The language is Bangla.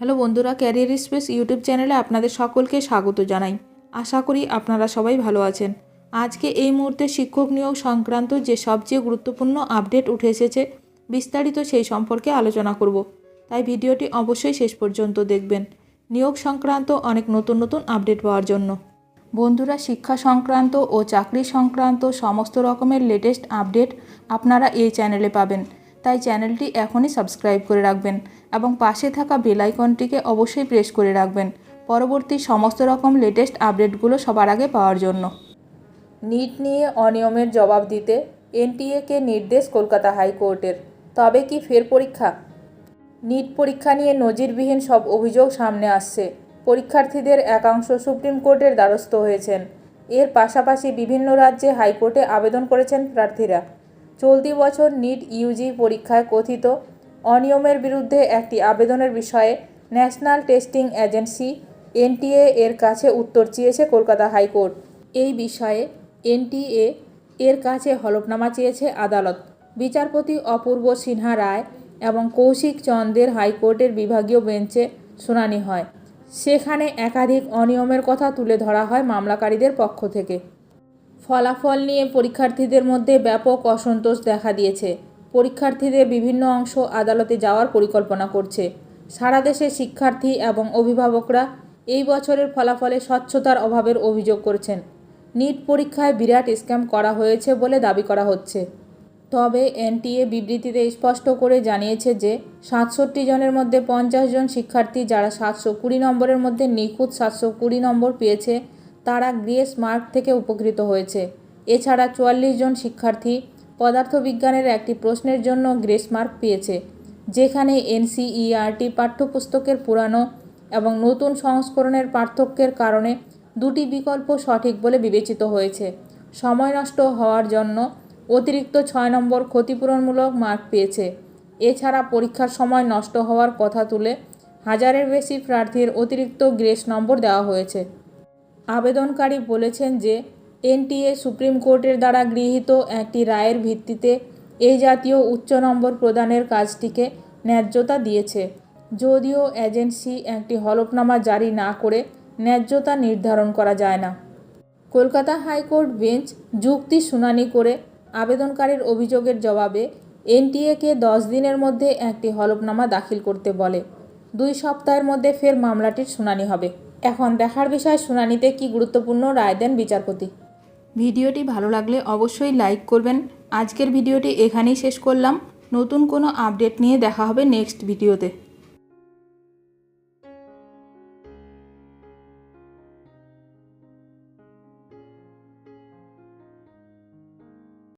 হ্যালো বন্ধুরা, ক্যারিয়ার স্পেস ইউটিউব চ্যানেলে আপনাদের সকলকে স্বাগত জানাই। আশা করি আপনারা সবাই ভালো আছেন। আজকে এই মুহূর্তে শিক্ষক নিয়োগ সংক্রান্ত যে সবচেয়ে গুরুত্বপূর্ণ আপডেট উঠে এসেছে, বিস্তারিত সেই সম্পর্কে আলোচনা করব। তাই ভিডিওটি অবশ্যই শেষ পর্যন্ত দেখবেন নিয়োগ সংক্রান্ত অনেক নতুন নতুন আপডেট পাওয়ার জন্য। বন্ধুরা, শিক্ষা সংক্রান্ত ও চাকরি সংক্রান্ত সমস্ত রকমের লেটেস্ট আপডেট আপনারা এই চ্যানেলে পাবেন। তাই চ্যানেলটি এখনই সাবস্ক্রাইব করে রাখবেন এবং পাশে থাকা বেল আইকনটিকে অবশ্যই প্রেস করে রাখবেন পরবর্তী সমস্ত রকম লেটেস্ট আপডেটগুলো সবার আগে পাওয়ার জন্য। নিট নিয়ে অনিয়মের জবাব দিতে এনটিএকে নির্দেশ কলকাতা হাইকোর্টের। তবে কি ফের পরীক্ষা? নিট পরীক্ষা নিয়ে নজিরবিহীন সব অভিযোগ সামনে আসছে। পরীক্ষার্থীদের একাংশ সুপ্রিম কোর্টের দ্বারস্থ হয়েছেন। এর পাশাপাশি বিভিন্ন রাজ্যে হাইকোর্টে আবেদন করেছেন প্রার্থীরা। চলতি বছর নিট ইউজি পরীক্ষায় কথিত অনিয়মের বিরুদ্ধে একটি আবেদনের বিষয়ে ন্যাশনাল টেস্টিং এজেন্সি এনটিএ এর কাছে উত্তর চেয়েছে কলকাতা হাইকোর্ট। এই বিষয়ে এনটিএ এর কাছে হলফনামা চেয়েছে আদালত। বিচারপতি অপূর্ব সিনহা রায় এবং কৌশিক চন্দের হাইকোর্টের বিভাগীয় বেঞ্চে শুনানি হয়। সেখানে একাধিক অনিয়মের কথা তুলে ধরা হয় মামলাকারীদের পক্ষ থেকে। ফলাফল নিয়ে পরীক্ষার্থীদের মধ্যে ব্যাপক অসন্তোষ দেখা দিয়েছে। পরীক্ষার্থীদের বিভিন্ন অংশ আদালতে যাওয়ার পরিকল্পনা করছে। সারা দেশে শিক্ষার্থী এবং অভিভাবকরা এই বছরের ফলাফলে স্বচ্ছতার অভাবের অভিযোগ করছেন। নিট পরীক্ষায় বিরাট স্ক্যাম করা হয়েছে বলে দাবি করা হচ্ছে। তবে এনটিএ বিবৃতিতে স্পষ্ট করে জানিয়েছে যে 67 জনের মধ্যে 50 জন শিক্ষার্থী যারা 720 নম্বরের মধ্যে নিখুঁত 720 নম্বর পেয়েছে তারা গ্রেস মার্ক থেকে উপকৃত হয়েছে। এছাড়া 44 জন শিক্ষার্থী পদার্থবিজ্ঞানের একটি প্রশ্নের জন্য গ্রেস মার্ক পেয়েছে, যেখানে এনসিইআরটি পাঠ্যপুস্তকের পুরানো এবং নতুন সংস্করণের পার্থক্যের কারণে দুটি বিকল্প সঠিক বলে বিবেচিত হয়েছে। সময় নষ্ট হওয়ার জন্য অতিরিক্ত 6 নম্বর ক্ষতিপূরণমূলক মার্ক পেয়েছে। এছাড়া পরীক্ষার সময় নষ্ট হওয়ার কথা তুলে 1000-এর বেশি প্রার্থীর অতিরিক্ত গ্রেস নম্বর দেওয়া হয়েছে। আবেদনকারী বলেছেন যে এনটিএ সুপ্রিম কোর্টের দ্বারা গৃহীত একটি রায়ের ভিত্তিতে এই জাতীয় উচ্চ নম্বর প্রদানের কাজটিকে ন্যায্যতা দিয়েছে, যদিও এজেন্সি একটি হলফনামা জারি না করে ন্যায্যতা নির্ধারণ করা যায় না। কলকাতা হাইকোর্ট বেঞ্চ যুক্তি শুনানি করে আবেদনকারীর অভিযোগের জবাবে এনটিএকে 10 দিনের মধ্যে একটি হলফনামা দাখিল করতে বলে। 2 সপ্তাহের মধ্যে ফের মামলাটির শুনানি হবে। এখন দেখার বিষয় শুনানিতে কি গুরুত্বপূর্ণ রায় দেন বিচারপতি। ভিডিওটি ভালো লাগলে অবশ্যই লাইক করবেন। আজকের ভিডিওটি এখানেই শেষ করলাম। নতুন কোনো আপডেট নিয়ে দেখা হবে নেক্সট ভিডিওতে।